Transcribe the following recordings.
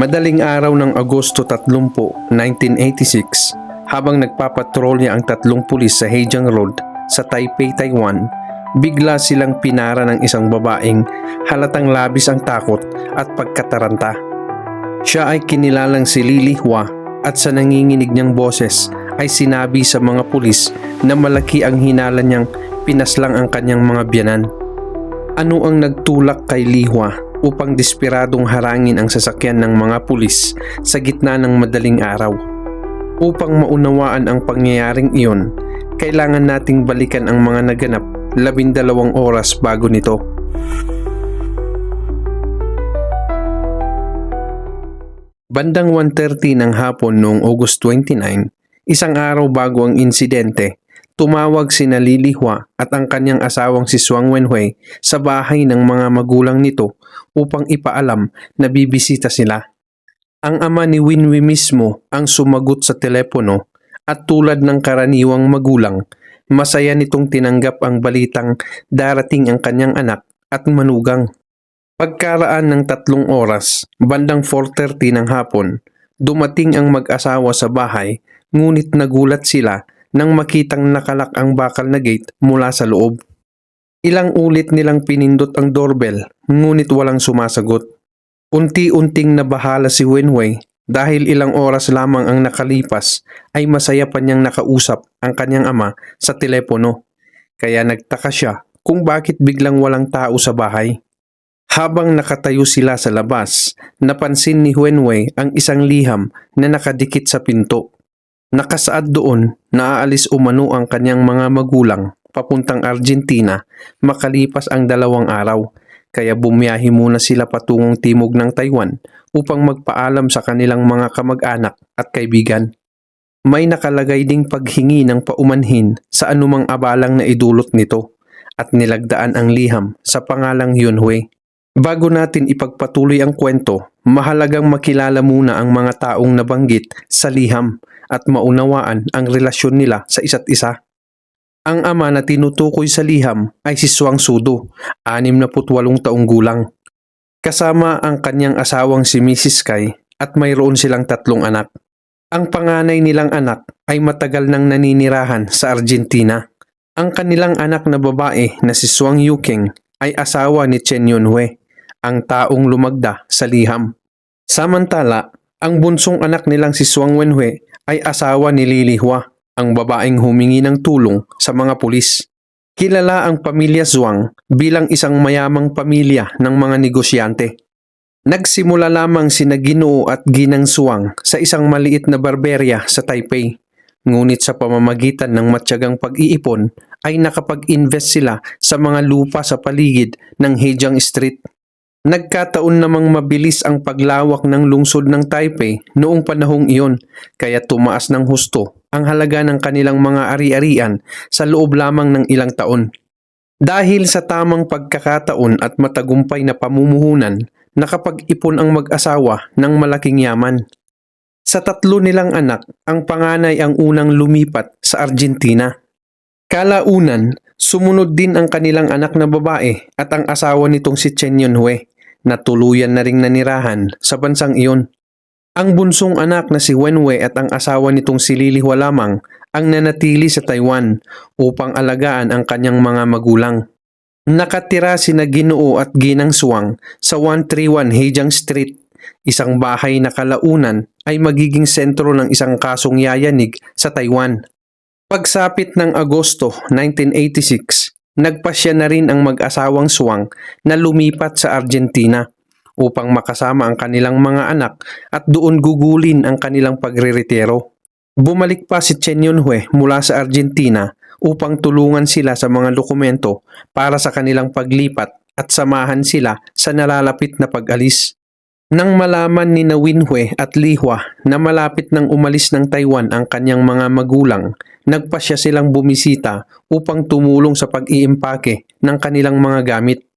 Madaling araw ng Agosto 30, 1986, habang nagpapatrolya ang tatlong pulis sa Hejiang Road sa Taipei, Taiwan, bigla silang pinara ng isang babaeng halatang labis ang takot at pagkataranta. Siya ay kinilalang si Lily Hua at sa nanginginig niyang boses ay sinabi sa mga pulis na malaki ang hinala niyang pinaslang ang kanyang mga biyanan. Ano ang nagtulak kay Li Hua upang desperadong harangin ang sasakyan ng mga pulis sa gitna ng madaling araw? Upang maunawaan ang pangyayaring iyon, kailangan nating balikan ang mga naganap 12 oras bago nito. Bandang 1:30 ng hapon noong August 29, isang araw bago ang insidente, tumawag sina Lily Hua at ang kanyang asawang si Zhuang Wenhui sa bahay ng mga magulang nito upang ipaalam na bibisita sila. Ang ama ni Wenhui mismo ang sumagot sa telepono at tulad ng karaniwang magulang, masaya nitong tinanggap ang balitang darating ang kanyang anak at manugang. Pagkaraan ng 3 oras, bandang 4:30 ng hapon, dumating ang mag-asawa sa bahay, ngunit nagulat sila nang makitang nakalak ang bakal na gate mula sa loob. Ilang ulit nilang pinindot ang doorbell, ngunit walang sumasagot. Unti-unting nabahala si Wenhui dahil ilang oras lamang ang nakalipas ay masaya pa niyang nakausap ang kanyang ama sa telepono. Kaya nagtaka siya kung bakit biglang walang tao sa bahay. Habang nakatayo sila sa labas, napansin ni Wenhui ang isang liham na nakadikit sa pinto. Nakasaad doon na aalis umano ang kanyang mga magulang papuntang Argentina makalipas ang 2 araw, kaya bumiyahe muna sila patungong timog ng Taiwan upang magpaalam sa kanilang mga kamag-anak at kaibigan. May nakalagay ding paghingi ng paumanhin sa anumang abalang na idulot nito at nilagdaan ang liham sa pangalang Yunhui. Bago natin ipagpatuloy ang kwento, mahalagang makilala muna ang mga taong nabanggit sa liham at maunawaan ang relasyon nila sa isa't isa. Ang ama na tinutukoy sa liham ay si Zhuang Sudo, 68 taong gulang. Kasama ang kanyang asawang si Mrs. Kai at mayroon silang 3 anak. Ang panganay nilang anak ay matagal nang naninirahan sa Argentina. Ang kanilang anak na babae na si Zhuang Yuking ay asawa ni Chen Yunhui, ang taong lumagda sa liham. Samantala, ang bunsong anak nilang si Zhuang Wenhui ay asawa ni Lily Hua, ang babaeng humingi ng tulong sa mga pulis. Kilala ang pamilya Zhuang bilang isang mayamang pamilya ng mga negosyante. Nagsimula lamang sina Ginoo at Ginang Zhuang sa isang maliit na barberya sa Taipei. Ngunit sa pamamagitan ng matyagang pag-iipon ay nakapag-invest sila sa mga lupa sa paligid ng Hejiang Street. Nagkataon namang mabilis ang paglawak ng lungsod ng Taipei noong panahong iyon, kaya tumaas ng husto ang halaga ng kanilang mga ari-arian sa loob lamang ng ilang taon. Dahil sa tamang pagkakataon at matagumpay na pamumuhunan, nakapag-ipon ang mag-asawa ng malaking yaman. Sa 3 nilang anak, ang panganay ang unang lumipat sa Argentina. Kalaunan, sumunod din ang kanilang anak na babae at ang asawa nitong si Chen Yunhui na tuluyan na ring nanirahan sa bansang iyon. Ang bunsong anak na si Wenhui at ang asawa nitong si Lily Hua lamang ang nanatili sa Taiwan upang alagaan ang kanyang mga magulang. Nakatira sina Ginoo at Ginang Zhuang sa 131 Hejiang Street, isang bahay na kalaunan ay magiging sentro ng isang kasong yayanig sa Taiwan. Pagsapit ng Agosto 1986, nagpasya na rin ang mag-asawang Zhuang na lumipat sa Argentina upang makasama ang kanilang mga anak at doon gugulin ang kanilang pagreretiro. Bumalik pa si Chen Yunhui mula sa Argentina upang tulungan sila sa mga dokumento para sa kanilang paglipat at samahan sila sa nalalapit na pag-alis. Nang malaman ni Wenhui at Li Hua na malapit nang umalis ng Taiwan ang kanyang mga magulang, nagpasya silang bumisita upang tumulong sa pag-iimpake ng kanilang mga gamit.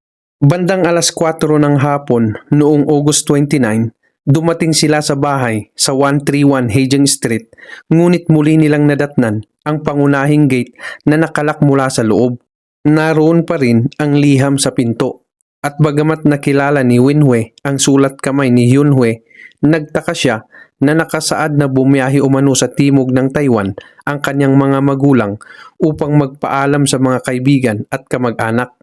Bandang 4:00 ng hapon noong August 29, dumating sila sa bahay sa 131 Hejiang Street, ngunit muli nilang nadatnan ang pangunahing gate na nakalak mula sa loob. Naroon pa rin ang liham sa pinto At bagamat nakilala ni Winhue ang sulat kamay ni Yunhue, nagtaka siya na nakasaad na bumiyahe umano sa timog ng Taiwan ang kanyang mga magulang upang magpaalam sa mga kaibigan at kamag-anak.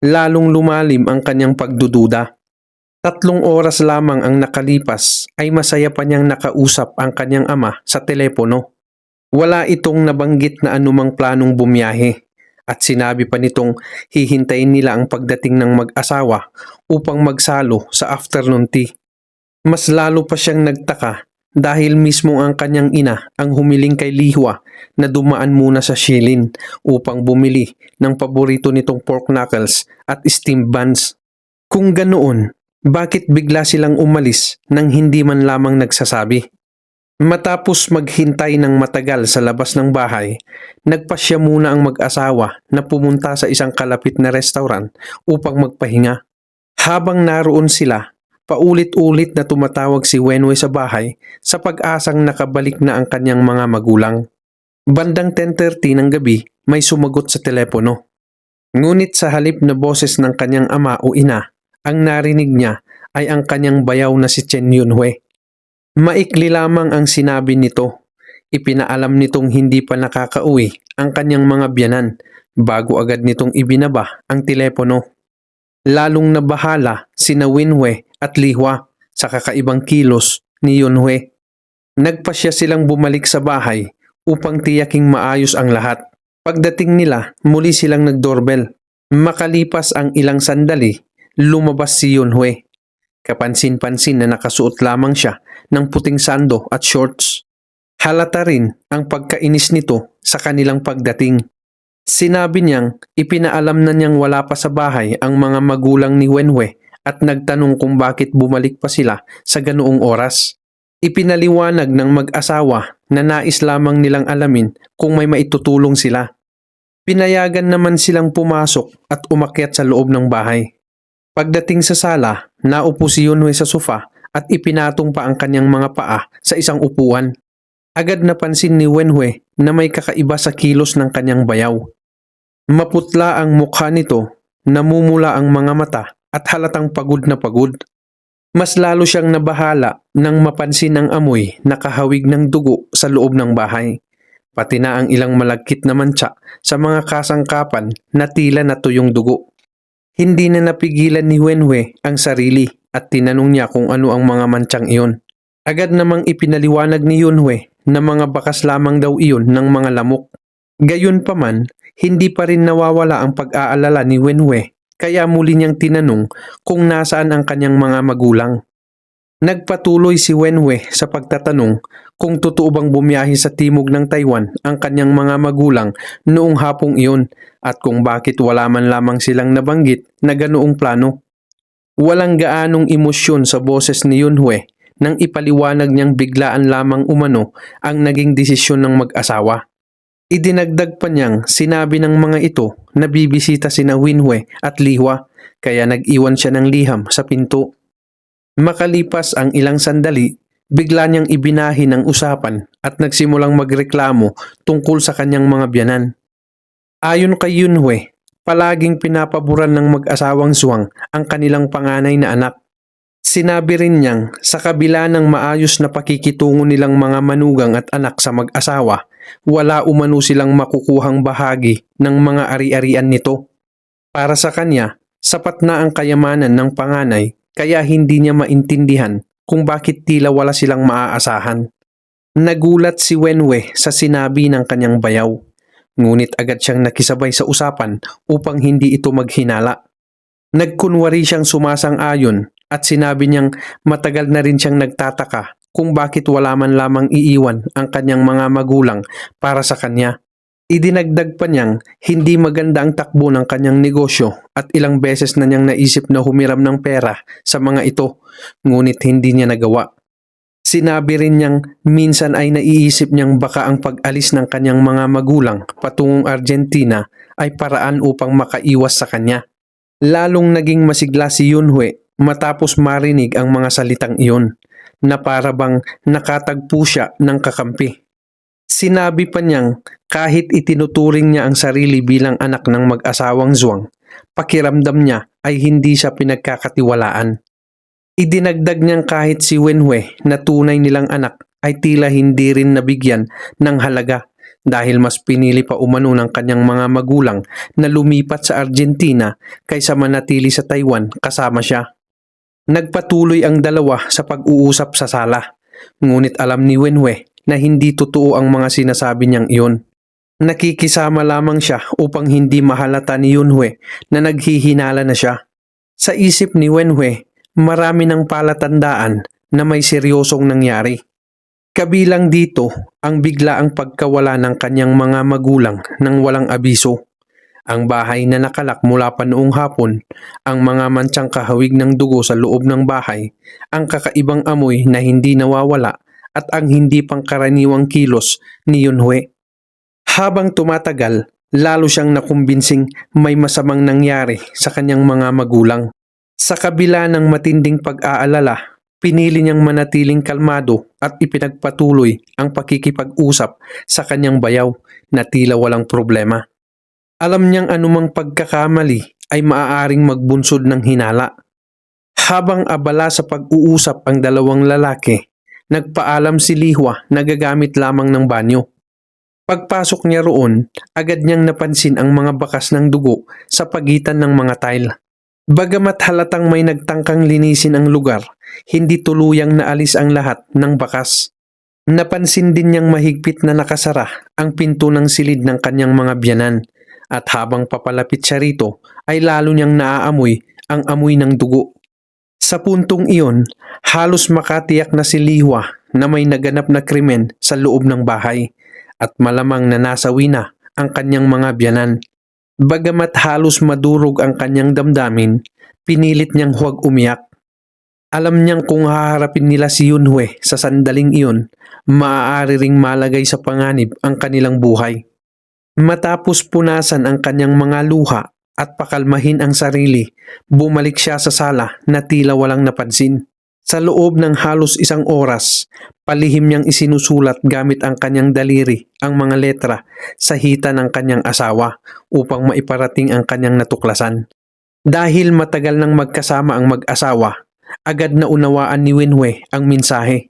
Lalong lumalim ang kanyang pagdududa. 3 oras lamang ang nakalipas ay masaya pa niyang nakausap ang kanyang ama sa telepono. Wala itong nabanggit na anumang planong bumiyahe at sinabi pa nitong hihintayin nila ang pagdating ng mag-asawa upang magsalo sa afternoon tea. Mas lalo pa siyang nagtaka dahil mismo ang kanyang ina ang humiling kay Lihua na dumaan muna sa Shilin upang bumili ng paborito nitong pork knuckles at steamed buns. Kung ganoon, bakit bigla silang umalis nang hindi man lamang nagsasabi? Matapos maghintay ng matagal sa labas ng bahay, nagpasya muna ang mag-asawa na pumunta sa isang kalapit na restaurant upang magpahinga. Habang naroon sila, paulit-ulit na tumatawag si Wenwei sa bahay sa pag-asang nakabalik na ang kanyang mga magulang. Bandang 10:30 ng gabi, may sumagot sa telepono. Ngunit sa halip na boses ng kanyang ama o ina, ang narinig niya ay ang kanyang bayaw na si Chen Yunhue. Maikli lamang ang sinabi nito. Ipinaalam nitong hindi pa nakakauwi ang kanyang mga biyanan bago agad nitong ibinaba ang telepono. Lalong nabahala sina Winhue at Lihua sa kakaibang kilos ni Yunhue. Nagpasya silang bumalik sa bahay upang tiyaking maayos ang lahat. Pagdating nila, muli silang nag-doorbell. Makalipas ang ilang sandali, lumabas si Yunhue. Kapansin-pansin na nakasuot lamang siya ng puting sando at shorts. Halata rin ang pagkainis nito sa kanilang pagdating. Sinabi niyang ipinaalam na niyang wala pa sa bahay ang mga magulang ni Wenhue at nagtanong kung bakit bumalik pa sila sa ganoong oras. Ipinaliwanag ng mag-asawa na nais lamang nilang alamin kung may maitutulong sila. Pinayagan naman silang pumasok at umakyat sa loob ng bahay. Pagdating sa sala, naupo si Yunhue sa sofa at ipinatong pa ang kanyang mga paa sa isang upuan. Agad napansin ni Wenhue na may kakaiba sa kilos ng kanyang bayaw. Maputla ang mukha nito, namumula ang mga mata at halatang pagod na pagod. Mas lalo siyang nabahala nang mapansin ang amoy na kahawig ng dugo sa loob ng bahay. Pati na ang ilang malagkit na mantsa sa mga kasangkapan na tila natuyong dugo. Hindi na napigilan ni Wenhue ang sarili at tinanong niya kung ano ang mga mantsang iyon. Agad namang ipinaliwanag ni Yunhue na mga bakas lamang daw iyon ng mga lamok. Gayunpaman, hindi pa rin nawawala ang pag-aalala ni Wenhue kaya muli niyang tinanong kung nasaan ang kanyang mga magulang. Nagpatuloy si Wenhue sa pagtatanong kung totoo bang bumiyahe sa timog ng Taiwan ang kanyang mga magulang noong hapong iyon at kung bakit wala man lamang silang nabanggit na ganoong plano. Walang gaanong emosyon sa boses ni Yunhue nang ipaliwanag niyang biglaan lamang umano ang naging desisyon ng mag-asawa. Idinagdag pa niyang sinabi ng mga ito na bibisita sina Winhue at Lihua kaya nag-iwan siya ng liham sa pinto. Makalipas ang ilang sandali, bigla niyang ibinahi ng usapan at nagsimulang magreklamo tungkol sa kanyang mga biyanan. Ayon kay Yunhue, palaging pinapaboran ng mag-asawang Zhuang ang kanilang panganay na anak. Sinabi rin niyang sa kabila ng maayos na pakikitungo nilang mga manugang at anak sa mag-asawa, wala umano silang makukuhang bahagi ng mga ari-arian nito. Para sa kanya, sapat na ang kayamanan ng panganay kaya hindi niya maintindihan kung bakit tila wala silang maaasahan. Nagulat si Wenhue sa sinabi ng kanyang bayaw. Ngunit agad siyang nakisabay sa usapan upang hindi ito maghinala. Nagkunwari siyang sumasang-ayon at sinabi niyang matagal na rin siyang nagtataka kung bakit wala man lamang iiwan ang kanyang mga magulang para sa kanya. Idinagdag pa niyang hindi maganda ang takbo ng kanyang negosyo at ilang beses na niyang naisip na humiram ng pera sa mga ito, ngunit hindi niya nagawa. Sinabi rin niyang minsan ay naiisip niyang baka ang pag-alis ng kanyang mga magulang patungong Argentina ay paraan upang makaiwas sa kanya. Lalong naging masigla si Yunhue matapos marinig ang mga salitang iyon na para bang nakatagpo siya ng kakampi. Sinabi pa niyang kahit itinuturing niya ang sarili bilang anak ng mag-asawang Zhuang, pakiramdam niya ay hindi siya pinagkakatiwalaan. Idinagdag niyang kahit si Wenhui na tunay nilang anak ay tila hindi rin nabigyan ng halaga dahil mas pinili pa umano ng kanyang mga magulang na lumipat sa Argentina kaysa manatili sa Taiwan kasama siya. Nagpatuloy ang dalawa sa pag-uusap sa sala, ngunit alam ni Wenhui na hindi totoo ang mga sinasabi niyang iyon. Nakikisama lamang siya upang hindi mahalata ni Yunhui na naghihinala na siya. Sa isip ni Wenhui, marami ng palatandaan na may seryosong nangyari. Kabilang dito ang biglaang pagkawala ng kanyang mga magulang nang walang abiso. Ang bahay na nakalak mula pa noong hapon, ang mga mantsang kahawig ng dugo sa loob ng bahay, ang kakaibang amoy na hindi nawawala at ang hindi pangkaraniwang kilos ni Yunhui. Habang tumatagal, lalo siyang nakumbinsing may masamang nangyari sa kanyang mga magulang. Sa kabila ng matinding pag-aalala, pinili niyang manatiling kalmado at ipinagpatuloy ang pakikipag-usap sa kanyang bayaw na tila walang problema. Alam niyang anumang pagkakamali ay maaaring magbunsod ng hinala. Habang abala sa pag-uusap ang dalawang lalaki, nagpaalam si Lihua na gagamit lamang ng banyo. Pagpasok niya roon, agad niyang napansin ang mga bakas ng dugo sa pagitan ng mga tile. Bagamat halatang may nagtangkang linisin ang lugar, hindi tuluyang naalis ang lahat ng bakas. Napansin din niyang mahigpit na nakasara ang pinto ng silid ng kanyang mga biyanan at habang papalapit siya rito ay lalo niyang naaamoy ang amoy ng dugo. Sa puntong iyon, halos makatiyak na si Lihua na may naganap na krimen sa loob ng bahay at malamang na nasawi na ang kanyang mga biyanan. Bagamat halos madurog ang kanyang damdamin, pinilit niyang huwag umiyak. Alam niyang kung haharapin nila si Yunhui sa sandaling iyon, maaari ring malagay sa panganib ang kanilang buhay. Matapos punasan ang kanyang mga luha at pakalmahin ang sarili, bumalik siya sa sala na tila walang napansin. Sa loob ng halos 1 oras, palihim niyang isinusulat gamit ang kanyang daliri ang mga letra sa hita ng kanyang asawa upang maiparating ang kanyang natuklasan. Dahil matagal nang magkasama ang mag-asawa, agad na unawaan ni Wenhui ang mensahe.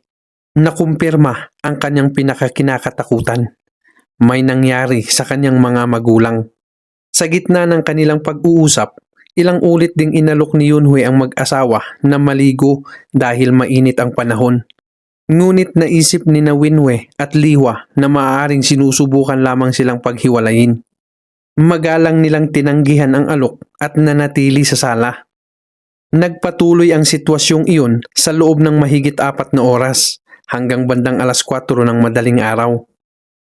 Nakumpirma ang kanyang pinakakinakatakutan. May nangyari sa kanyang mga magulang. Sa gitna ng kanilang pag-uusap, ilang ulit ding inalok ni Yunhui ang mag-asawa na maligo dahil mainit ang panahon. Ngunit naisip ni na Wenhui at Lihua na maaaring sinusubukan lamang silang paghiwalayin. Magalang nilang tinanggihan ang alok at nanatili sa sala. Nagpatuloy ang sitwasyong iyon sa loob ng mahigit 4 na oras hanggang bandang 4:00 ng madaling araw.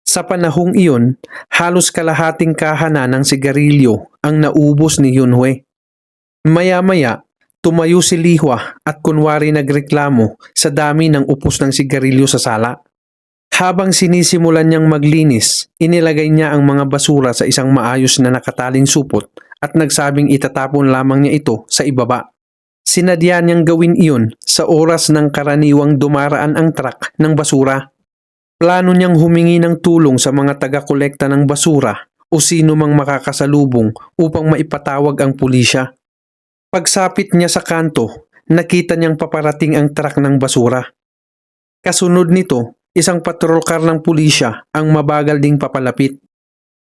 Sa panahong iyon, halos kalahating kahana ng sigarilyo ang naubos ni Yunhui. Maya-maya, tumayo si Lihua at kunwari nagreklamo sa dami ng upos ng sigarilyo sa sala. Habang sinisimulan niyang maglinis, inilagay niya ang mga basura sa isang maayos na nakataling supot at nagsabing itatapon lamang niya ito sa ibaba. Sinadya niyang gawin iyon sa oras ng karaniwang dumaraan ang truck ng basura. Plano niyang humingi ng tulong sa mga taga-kolekta ng basura o sino mang makakasalubong upang maipatawag ang pulisya. Pagsapit niya sa kanto, nakita niyang paparating ang truck ng basura. Kasunod nito, isang patrol car ng pulisya ang mabagal ding papalapit.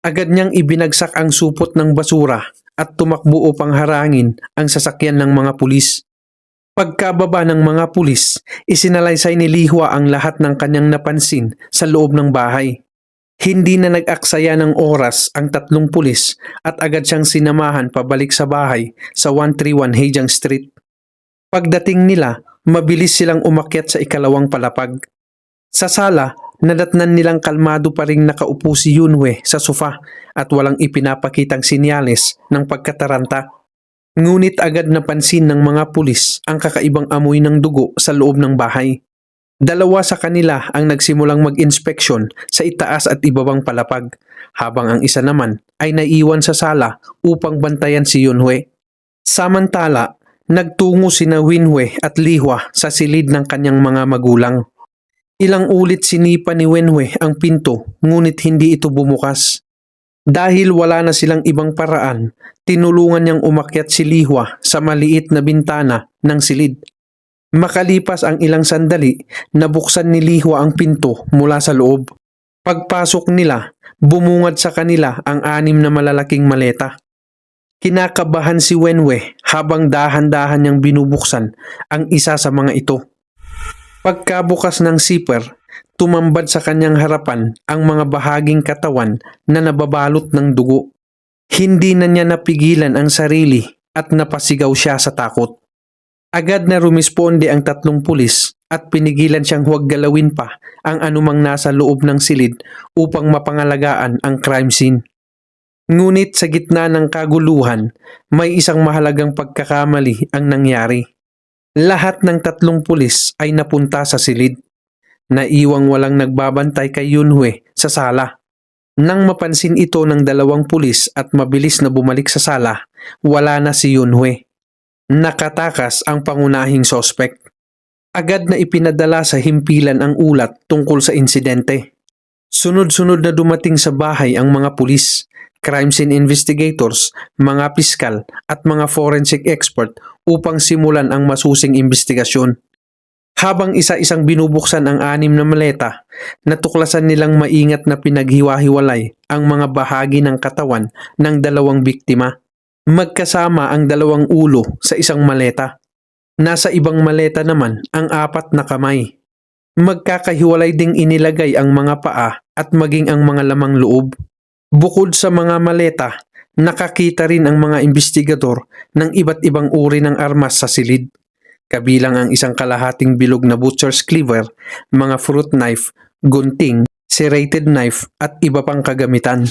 Agad niyang ibinagsak ang supot ng basura at tumakbo upang harangin ang sasakyan ng mga pulis. Pagkababa ng mga pulis, isinalaysay ni Lihua ang lahat ng kanyang napansin sa loob ng bahay. Hindi na nag-aksaya ng oras ang 3 pulis at agad siyang sinamahan pabalik sa bahay sa 131 Hejiang Street. Pagdating nila, mabilis silang umakyat sa ikalawang palapag. Sa sala, nadatnan nilang kalmado pa ring nakaupo si Yunhui sa sofa at walang ipinapakitang sinyales ng pagkataranta. Ngunit agad napansin ng mga pulis ang kakaibang amoy ng dugo sa loob ng bahay. 2 sa kanila ang nagsimulang mag-inspeksyon sa itaas at ibabang palapag, habang ang isa naman ay naiwan sa sala upang bantayan si Yunhui. Samantala, nagtungo sina Wenhui at Lihua sa silid ng kanyang mga magulang. Ilang ulit sinipa ni Wenhui ang pinto ngunit hindi ito bumukas. Dahil wala na silang ibang paraan, tinulungan niyang umakyat si Lihua sa maliit na bintana ng silid. Makalipas ang ilang sandali, nabuksan ni Lihua ang pinto mula sa loob. Pagpasok nila, bumungad sa kanila ang 6 na malalaking maleta. Kinakabahan si Wenwei habang dahan-dahan niyang binubuksan ang isa sa mga ito. Pagkabukas ng zipper, tumambad sa kanyang harapan ang mga bahaging katawan na nababalot ng dugo. Hindi na niya napigilan ang sarili at napasigaw siya sa takot. Agad na rumisponde ang 3 pulis at pinigilan siyang huwag galawin pa ang anumang nasa loob ng silid upang mapangalagaan ang crime scene. Ngunit sa gitna ng kaguluhan, may isang mahalagang pagkakamali ang nangyari. Lahat ng 3 pulis ay napunta sa silid. Naiwang walang nagbabantay kay Yunhui sa sala. Nang mapansin ito ng 2 pulis at mabilis na bumalik sa sala, wala na si Yunhui. Nakatakas ang pangunahing sospek. Agad na ipinadala sa himpilan ang ulat tungkol sa insidente. Sunod-sunod na dumating sa bahay ang mga pulis, crime scene investigators, mga piskal at mga forensic expert upang simulan ang masusing investigasyon. Habang isa-isang binubuksan ang 6 na maleta, natuklasan nilang maingat na pinaghiwa-hiwalay ang mga bahagi ng katawan ng 2 biktima. Magkasama ang 2 ulo sa isang maleta. Nasa ibang maleta naman ang 4 na kamay. Magkakahiwalay ding inilagay ang mga paa at maging ang mga lamang loob. Bukod sa mga maleta, nakakita rin ang mga investigador ng iba't ibang uri ng armas sa silid. Kabilang ang isang kalahating bilog na butcher's cleaver, mga fruit knife, gunting, serrated knife at iba pang kagamitan.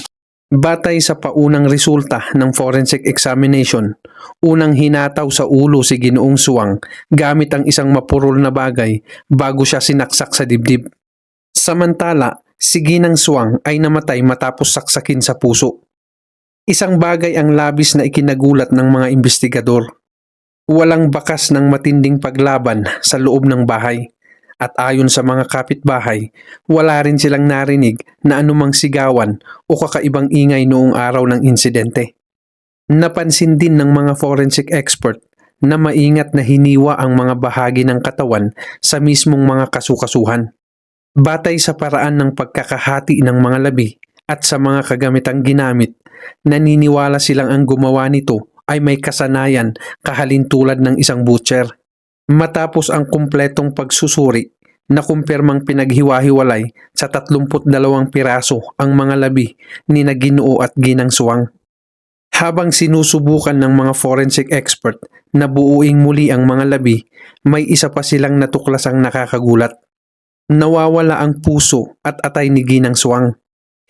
Batay sa paunang resulta ng forensic examination, unang hinataw sa ulo si Ginoong Suwang gamit ang isang mapurol na bagay bago siya sinaksak sa dibdib. Samantala, si Ginang Suwang ay namatay matapos saksakin sa puso. Isang bagay ang labis na ikinagulat ng mga investigador. Walang bakas ng matinding paglaban sa loob ng bahay. At ayon sa mga kapitbahay, wala rin silang narinig na anumang sigawan o kakaibang ingay noong araw ng insidente. Napansin din ng mga forensic expert na maingat na hiniwa ang mga bahagi ng katawan sa mismong mga kasukasuhan. Batay sa paraan ng pagkakahati ng mga labi at sa mga kagamitang ginamit, naniniwala silang ang gumawa nito ay may kasanayan kahalintulad ng isang butcher. Matapos ang kumpletong pagsusuri, nakumpirmang pinaghiwa-hiwalay sa 32 piraso ang mga labi ni na Ginoo at Ginang Suwang. Habang sinusubukan ng mga forensic expert na buuing muli ang mga labi, may isa pa silang natuklasang nakakagulat. Nawawala ang puso at atay ni Ginang Suwang.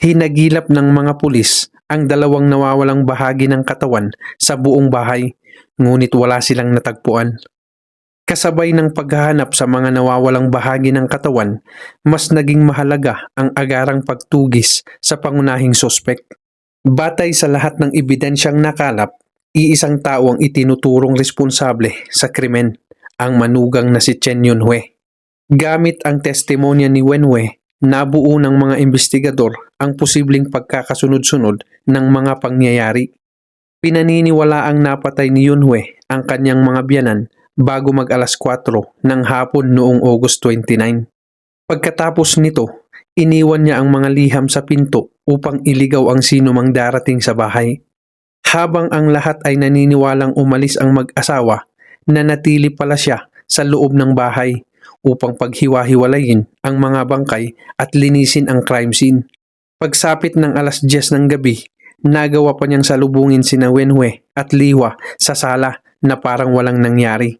Hinagilap ng mga pulis ang 2 nawawalang bahagi ng katawan sa buong bahay, ngunit wala silang natagpuan. Kasabay ng paghahanap sa mga nawawalang bahagi ng katawan, mas naging mahalaga ang agarang pagtugis sa pangunahing sospek. Batay sa lahat ng ebidensyang nakalap, iisang tao ang itinuturong responsable sa krimen, ang manugang na si Chen Yunhui. Gamit ang testimonya ni Wenwei, nabuo ng mga investigador ang posibleng pagkakasunod-sunod ng mga pangyayari. Pinaniniwala ang napatay ni Yunhui ang kanyang mga biyanan bago mag 4:00 ng hapon noong August 29. Pagkatapos nito, iniwan niya ang mga liham sa pinto upang iligaw ang sino mang darating sa bahay. Habang ang lahat ay naniniwalang umalis ang mag-asawa, nanatili pala siya sa loob ng bahay upang paghiwa-hiwalayin ang mga bangkay at linisin ang crime scene. Pagsapit ng 10:00 ng gabi, nagawa pa niyang salubungin sina Wenwei at Lihua sa sala na parang walang nangyari.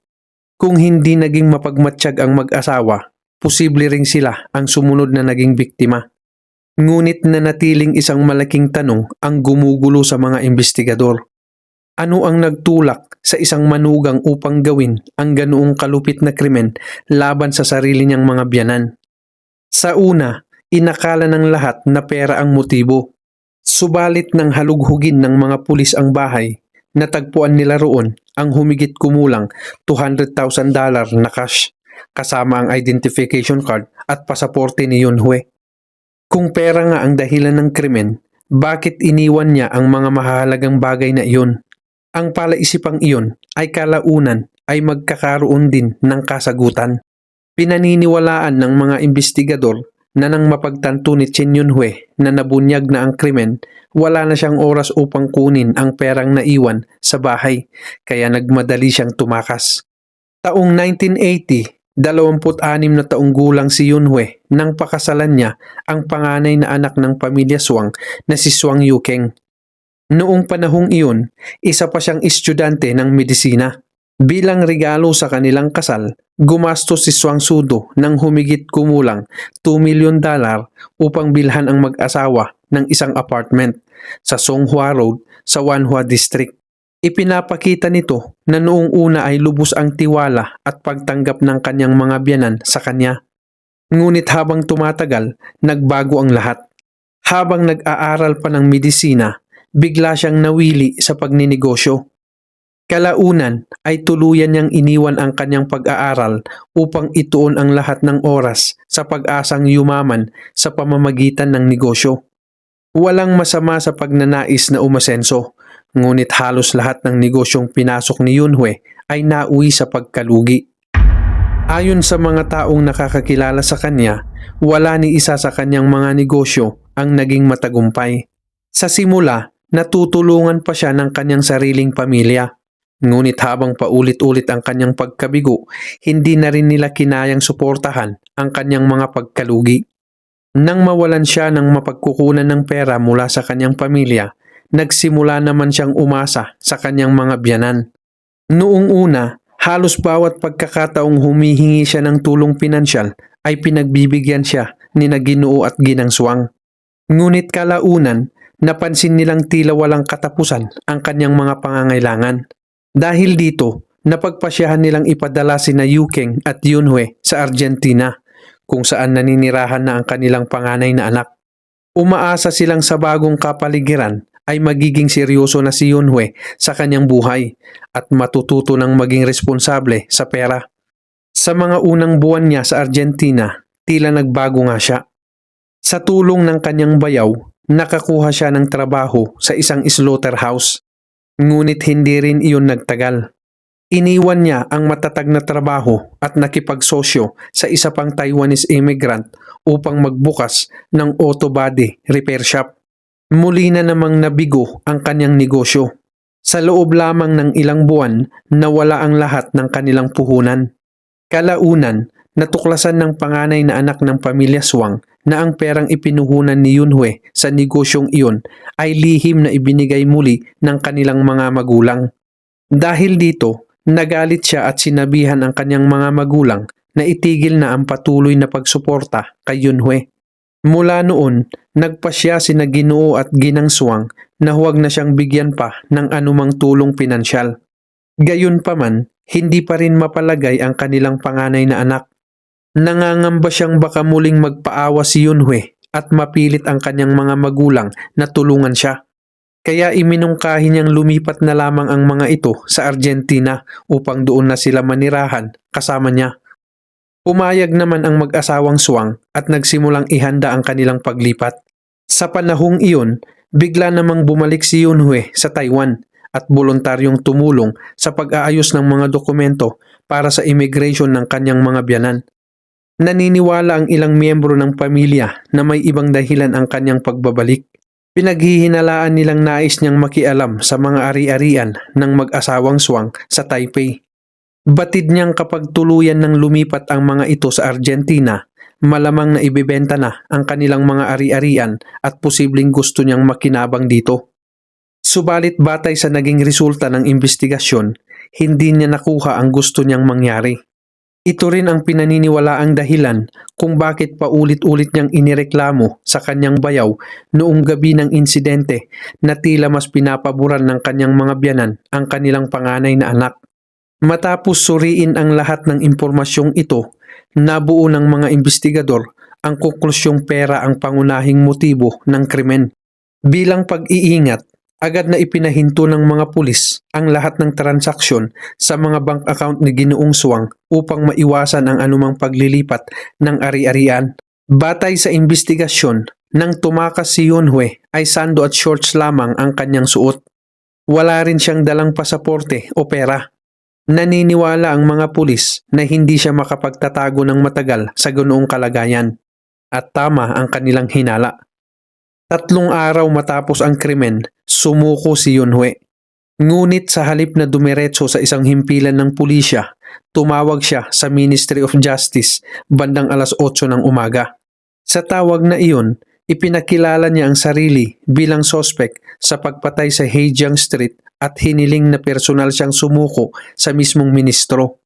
Kung hindi naging mapagmatsyag ang mag-asawa, posible ring sila ang sumunod na naging biktima. Ngunit nanatiling isang malaking tanong ang gumugulo sa mga investigador. Ano ang nagtulak sa isang manugang upang gawin ang ganoong kalupit na krimen laban sa sarili niyang mga biyanan? Sa una, inakala ng lahat na pera ang motibo. Subalit nang halughugin ng mga pulis ang bahay, natagpuan nila roon ang humigit kumulang $200,000 na cash, kasama ang identification card at pasaporte ni Yunhui. Kung pera nga ang dahilan ng krimen, bakit iniwan niya ang mga mahalagang bagay na iyon? Ang palaisipang iyon ay kalaunan ay magkakaroon din ng kasagutan. Pinaniniwalaan ng mga investigador na nang mapagtanto ni Chen Yunhui na nabunyag na ang krimen, wala na siyang oras upang kunin ang perang naiwan sa bahay, kaya nagmadali siyang tumakas. Taong 1980, 26 na taong gulang si Yunhui nang pakasalan niya ang panganay na anak ng pamilya Shuang na si Shuang Yukeng. Noong panahong iyon, isa pa siyang estudyante ng medisina. Bilang regalo sa kanilang kasal, gumastos si Shuang Sudo ng humigit kumulang $2 million upang bilhan ang mag-asawa ng isang apartment sa Songhua Road sa Wanhua District. Ipinapakita nito na noong una ay lubos ang tiwala at pagtanggap ng kanyang mga biyanan sa kanya. Ngunit habang tumatagal, nagbago ang lahat. Habang nag-aaral pa ng medisina, bigla siyang nawili sa pagninegosyo. Kalaunan ay tuluyan niyang iniwan ang kanyang pag-aaral upang ituon ang lahat ng oras sa pag-asang yumaman sa pamamagitan ng negosyo. Walang masama sa pagnanais na umasenso, ngunit halos lahat ng negosyong pinasok ni Yunhui ay nauwi sa pagkalugi. Ayon sa mga taong nakakakilala sa kanya, wala ni isa sa kanyang mga negosyo ang naging matagumpay. Sa simula, natutulungan pa siya ng kanyang sariling pamilya. Ngunit habang paulit-ulit ang kanyang pagkabigo, hindi na rin nila kinayang suportahan ang kanyang mga pagkalugi. Nang mawalan siya ng mapagkukunan ng pera mula sa kanyang pamilya, nagsimula naman siyang umasa sa kanyang mga biyanan. Noong una, halos bawat pagkakataong humihingi siya ng tulong pinansyal ay pinagbibigyan siya ni na Ginoo at Ginang Shuang. Ngunit kalaunan, napansin nilang tila walang katapusan ang kanyang mga pangangailangan. Dahil dito, napagpasyahan nilang ipadala sina Yukeng at Yunhui sa Argentina, kung saan naninirahan na ang kanilang panganay na anak. Umaasa silang sa bagong kapaligiran ay magiging seryoso na si Yunhui sa kanyang buhay at matututo ng maging responsable sa pera. Sa mga unang buwan niya sa Argentina, tila nagbago nga siya. Sa tulong ng kanyang bayaw, nakakuha siya ng trabaho sa isang slaughterhouse. Ngunit hindi rin iyon nagtagal. Iniwan niya ang matatag na trabaho at nakipagsosyo sa isa pang Taiwanese immigrant upang magbukas ng auto body repair shop. Muli na namang nabigo ang kanyang negosyo. Sa loob lamang ng ilang buwan, nawala ang lahat ng kanilang puhunan. Kalaunan, natuklasan ng panganay na anak ng pamilya Shuang na ang perang ipinuhunan ni Yunhui sa negosyong iyon ay lihim na ibinigay muli ng kanilang mga magulang. Dahil dito, nagalit siya at sinabihan ang kanyang mga magulang na itigil na ang patuloy na pagsuporta kay Yunhui. Mula noon, nagpasya sina Ginoo at Ginang Shuang na huwag na siyang bigyan pa ng anumang tulong pinansyal. Gayunpaman, hindi pa rin mapalagay ang kanilang panganay na anak. Nangangamba siyang baka muling magpaawa si Yunhui at mapilit ang kanyang mga magulang na tulungan siya. Kaya iminungkahi niyang lumipat na lamang ang mga ito sa Argentina upang doon na sila manirahan kasama niya. Pumayag naman ang mag-asawang Shuang at nagsimulang ihanda ang kanilang paglipat. Sa panahong iyon, bigla namang bumalik si Yunhui sa Taiwan at voluntaryong tumulong sa pag-aayos ng mga dokumento para sa immigration ng kanyang mga biyanan. Naniniwala ang ilang miyembro ng pamilya na may ibang dahilan ang kanyang pagbabalik. Pinaghihinalaan nilang nais niyang makialam sa mga ari-arian ng mag-asawang Shuang sa Taipei. Batid niyang kapag tuluyan ng lumipat ang mga ito sa Argentina, malamang na ibebenta na ang kanilang mga ari-arian at posibleng gusto niyang makinabang dito. Subalit batay sa naging resulta ng investigasyon, hindi niya nakuha ang gusto niyang mangyari. Ito rin ang pinaniniwalaang dahilan kung bakit paulit-ulit niyang inireklamo sa kanyang bayaw noong gabi ng insidente na tila mas pinapaboran ng kanyang mga biyanan ang kanilang panganay na anak. Matapos suriin ang lahat ng impormasyong ito, nabuo ng mga investigador ang konklusyong pera ang pangunahing motibo ng krimen. Bilang pag-iingat, agad na ipinahinto ng mga pulis ang lahat ng transaksyon sa mga bank account ni Ginoong Shuang upang maiwasan ang anumang paglilipat ng ari-arian. Batay sa investigasyon, Nang tumakas si Yunhue ay sando at shorts lamang ang kanyang suot. Wala rin siyang dalang pasaporte o pera. Naniniwala ang mga pulis na hindi siya makapagtatago ng matagal sa ganoong kalagayan. At tama ang kanilang hinala. 3 araw matapos ang krimen, sumuko si Yunhue. Ngunit sa halip na dumiretso sa isang himpilan ng pulisya, tumawag siya sa Ministry of Justice bandang alas 8 ng umaga. Sa tawag na iyon, ipinakilala niya ang sarili bilang sospek sa pagpatay sa Haejiang Street at hiniling na personal siyang sumuko sa mismong ministro.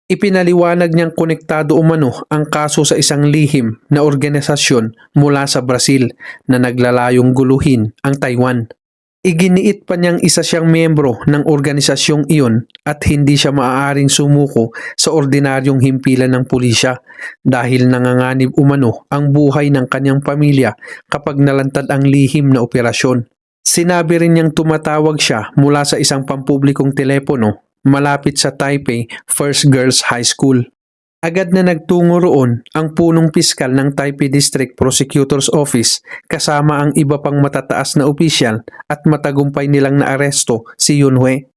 Ipinaliwanag niyang konektado umano ang kaso sa isang lihim na organisasyon mula sa Brazil na naglalayong guluhin ang Taiwan. Iginiit pa niyang isa siyang miyembro ng organisasyong iyon at hindi siya maaaring sumuko sa ordinaryong himpilan ng pulisya dahil nanganganib umano ang buhay ng kanyang pamilya kapag nalantad ang lihim na operasyon. Sinabi rin niyang tumatawag siya mula sa isang pampublikong telepono malapit sa Taipei First Girls High School. Agad na nagtungo roon ang punong piskal ng Taipei District Prosecutor's Office kasama ang iba pang matataas na opisyal at matagumpay nilang naaresto si Yunhue.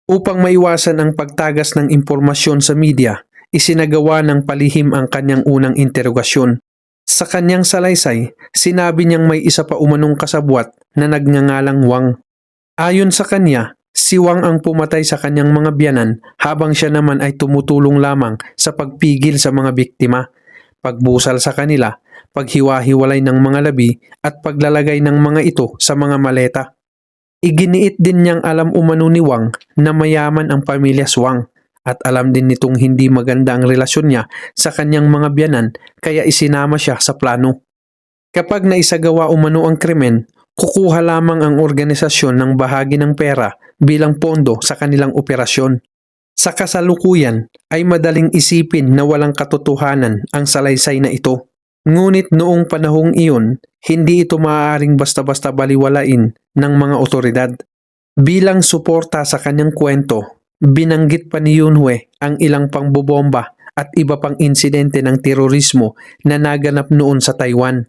Upang maiwasan ang pagtagas ng impormasyon sa media, isinagawa ng palihim ang kanyang unang interogasyon. Sa kanyang salaysay, sinabi niyang may isa pa umanong kasabwat na nagngangalang Wang. Ayon sa kanya, si Wang ang pumatay sa kanyang mga biyanan habang siya naman ay tumutulong lamang sa pagpigil sa mga biktima, pagbusal sa kanila, paghiwa-hiwalay ng mga labi at paglalagay ng mga ito sa mga maleta. Iginiit din niyang alam umano ni Wang na mayaman ang pamilya Wang at alam din nitong hindi maganda ang relasyon niya sa kanyang mga biyanan kaya isinama siya sa plano. Kapag naisagawa umano ang krimen, kukuha lamang ang organisasyon ng bahagi ng pera bilang pondo sa kanilang operasyon. Sa kasalukuyan ay madaling isipin na walang katotohanan ang salaysay na ito. Ngunit noong panahong iyon, hindi ito maaaring basta-basta baliwalain ng mga otoridad. Bilang suporta sa kanyang kwento, binanggit pa ni Yunhue ang ilang pangbobomba at iba pang insidente ng terorismo na naganap noon sa Taiwan.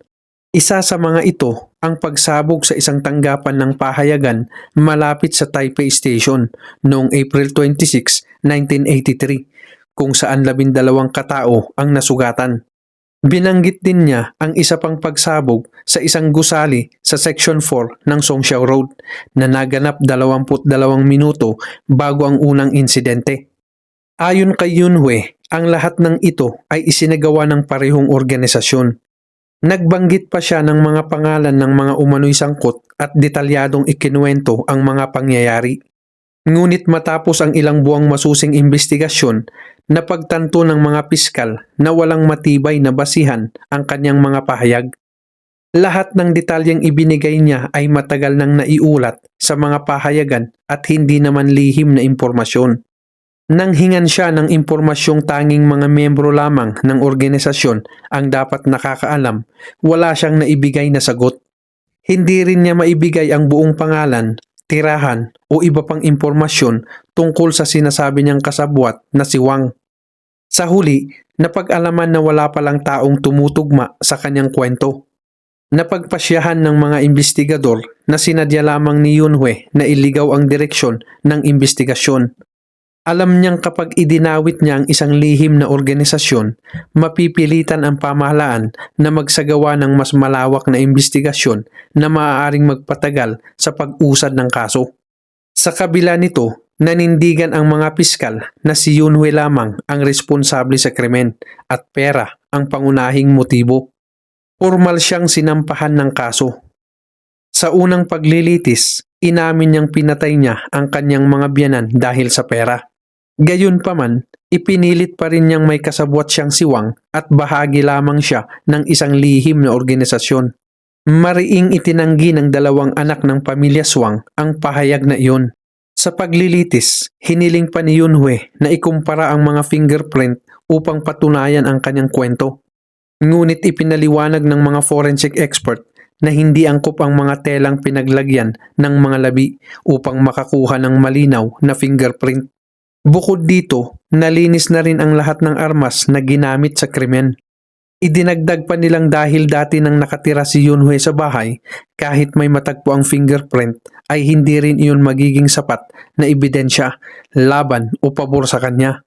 Isa sa mga ito ang pagsabog sa isang tanggapan ng pahayagan malapit sa Taipei Station noong April 26, 1983, kung saan 12 katao ang nasugatan. Binanggit din niya ang isa pang pagsabog sa isang gusali sa Section 4 ng Songxiao Road na naganap 22 minuto bago ang unang insidente. Ayon kay Yunhue, ang lahat ng ito ay isinagawa ng parehong organisasyon. Nagbanggit pa siya ng mga pangalan ng mga umano'y sangkot at detalyadong ikinuwento ang mga pangyayari. Ngunit matapos ang ilang buwang masusing investigasyon, napagtanto ng mga piskal na walang matibay na basihan ang kanyang mga pahayag. Lahat ng detalyeng ibinigay niya ay matagal nang naiulat sa mga pahayagan at hindi naman lihim na impormasyon. Nang hingan siya ng impormasyong tanging mga miyembro lamang ng organisasyon ang dapat nakakaalam, wala siyang naibigay na sagot. Hindi rin niya maibigay ang buong pangalan, tirahan o iba pang impormasyon tungkol sa sinasabi niyang kasabwat na si Wang. Sa huli, napag-alaman na wala palang taong tumutugma sa kanyang kwento. Napagpasyahan ng mga investigador na sinadya lamang ni Yunhue na iligaw ang direksyon ng investigasyon. Alam niyang kapag idinawit niya ang isang lihim na organisasyon, mapipilitan ang pamahalaan na magsagawa ng mas malawak na investigasyon na maaaring magpatagal sa pag-usad ng kaso. Sa kabila nito, nanindigan ang mga piskal na si Yunhue lamang ang responsable sa krimen at pera ang pangunahing motibo. Formal siyang sinampahan ng kaso. Sa unang paglilitis, inamin niyang pinatay niya ang kanyang mga biyanan dahil sa pera. Gayunpaman, ipinilit pa rin niyang may kasabwat siyang si Wang at bahagi lamang siya ng isang lihim na organisasyon. Mariing itinanggi ng 2 anak ng pamilya Wang ang pahayag na iyon. Sa paglilitis, hiniling pa ni Yunhue na ikumpara ang mga fingerprint upang patunayan ang kanyang kwento. Ngunit ipinaliwanag ng mga forensic expert na hindi angkop ang mga telang pinaglagyan ng mga labi upang makakuha ng malinaw na fingerprint. Bukod dito, nalinis na rin ang lahat ng armas na ginamit sa krimen. Idinagdag pa nilang dahil dati nang nakatira si Yunhue sa bahay, kahit may matagpo ang fingerprint ay hindi rin iyon magiging sapat na ebidensya laban o pabor sa kanya.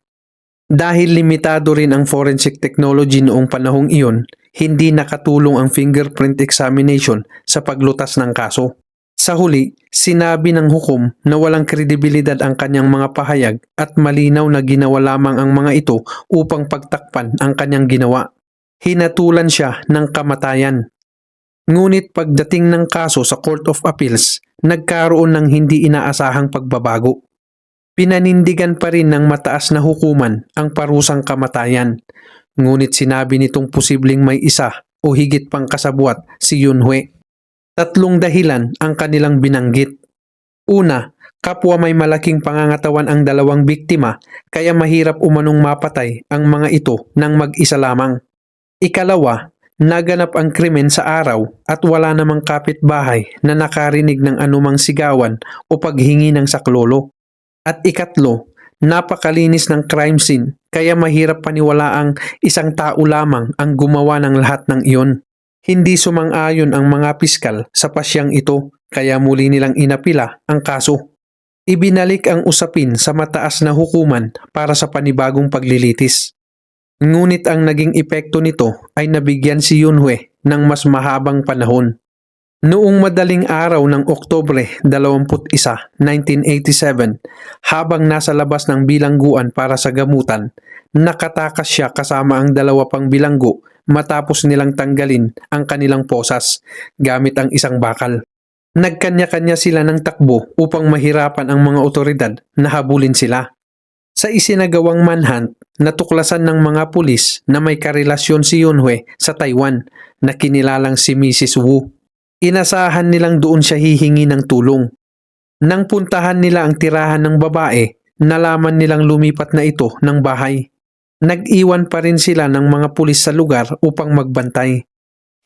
Dahil limitado rin ang forensic technology noong panahong iyon, hindi nakatulong ang fingerprint examination sa paglutas ng kaso. Sa huli, sinabi ng hukom na walang kredibilidad ang kanyang mga pahayag at malinaw na ginawa lamang ang mga ito upang pagtakpan ang kanyang ginawa. Hinatulan siya ng kamatayan. Ngunit pagdating ng kaso sa Court of Appeals, nagkaroon ng hindi inaasahang pagbabago. Pinanindigan pa rin ng mataas na hukuman ang parusang kamatayan. Ngunit sinabi nitong posibleng may isa o higit pang kasabwat si Yunhue. 3 dahilan ang kanilang binanggit. Una, kapwa may malaking pangangatawan ang 2 biktima kaya mahirap umanong mapatay ang mga ito ng mag-isa lamang. Ikalawa, naganap ang krimen sa araw at wala namang kapitbahay na nakarinig ng anumang sigawan o paghingi ng saklolo. At ikatlo, napakalinis ng crime scene kaya mahirap paniwalaang isang tao lamang ang gumawa ng lahat ng iyon. Hindi sumang-ayon ang mga piskal sa pasyang ito kaya muli nilang inapila ang kaso. Ibinalik ang usapin sa mataas na hukuman para sa panibagong paglilitis. Ngunit ang naging epekto nito ay nabigyan si Yunhue ng mas mahabang panahon. Noong madaling araw ng Oktubre 21, 1987, habang nasa labas ng bilangguan para sa gamutan, nakatakas siya kasama ang 2 pang bilanggo matapos nilang tanggalin ang kanilang posas gamit ang isang bakal. Nagkanya-kanya sila ng takbo upang mahirapan ang mga otoridad na habulin sila. Sa isinagawang manhunt, natuklasan ng mga pulis na may karelasyon si Yunhue sa Taiwan na kinilalang si Mrs. Wu. Inasahan nilang doon siya hihingi ng tulong. Nang puntahan nila ang tirahan ng babae, nalaman nilang lumipat na ito ng bahay. Nag-iwan pa rin sila ng mga pulis sa lugar upang magbantay.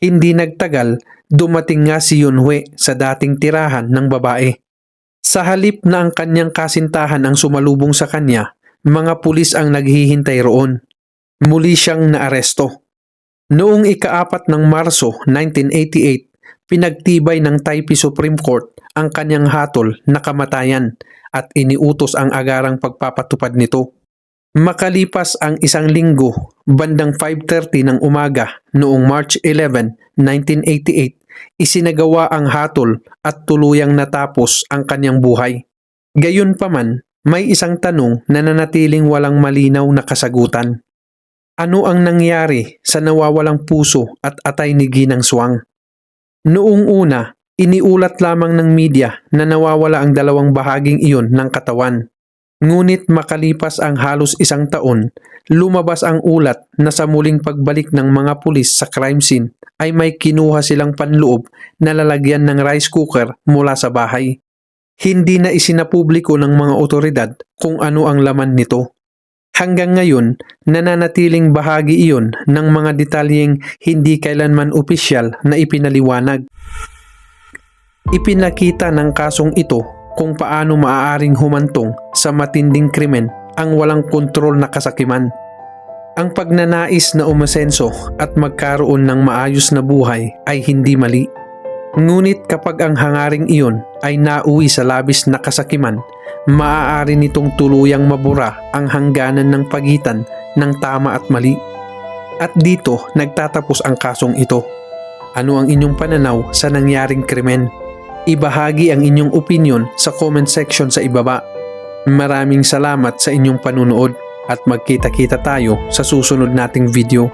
Hindi nagtagal, dumating nga si Yunhue sa dating tirahan ng babae. Sa halip na ang kanyang kasintahan ang sumalubong sa kanya, mga pulis ang naghihintay roon. Muli siyang naaresto. Noong ika-4 ng Marso 1988, pinagtibay ng Taipei Supreme Court ang kanyang hatol na kamatayan at iniutos ang agarang pagpapatupad nito. Makalipas ang 1 linggo, bandang 5:30 ng umaga noong March 11, 1988, isinagawa ang hatol at tuluyang natapos ang kanyang buhay. Gayunpaman, may isang tanong na nanatiling walang malinaw na kasagutan. Ano ang nangyari sa nawawalang puso at atay ni Ginang Suang? Noong una, iniulat lamang ng media na nawawala ang 2 bahaging iyon ng katawan. Ngunit makalipas ang halos 1 taon, lumabas ang ulat na sa muling pagbalik ng mga pulis sa crime scene ay may kinuha silang panloob na lalagyan ng rice cooker mula sa bahay. Hindi na isinapubliko ng mga otoridad kung ano ang laman nito. Hanggang ngayon, nananatiling bahagi iyon ng mga detalyeng hindi kailanman opisyal na ipinaliwanag. Ipinakita ng kasong ito kung paano maaaring humantong sa matinding krimen ang walang kontrol na kasakiman. Ang pagnanais na umasenso at magkaroon ng maayos na buhay ay hindi mali. Ngunit kapag ang hangaring iyon ay nauwi sa labis na kasakiman, maaari nitong tuluyang mabura ang hangganan ng pagitan ng tama at mali. At dito nagtatapos ang kasong ito. Ano ang inyong pananaw sa nangyaring krimen? Ibahagi ang inyong opinion sa comment section sa ibaba. Maraming salamat sa inyong panunood at magkita-kita tayo sa susunod nating video.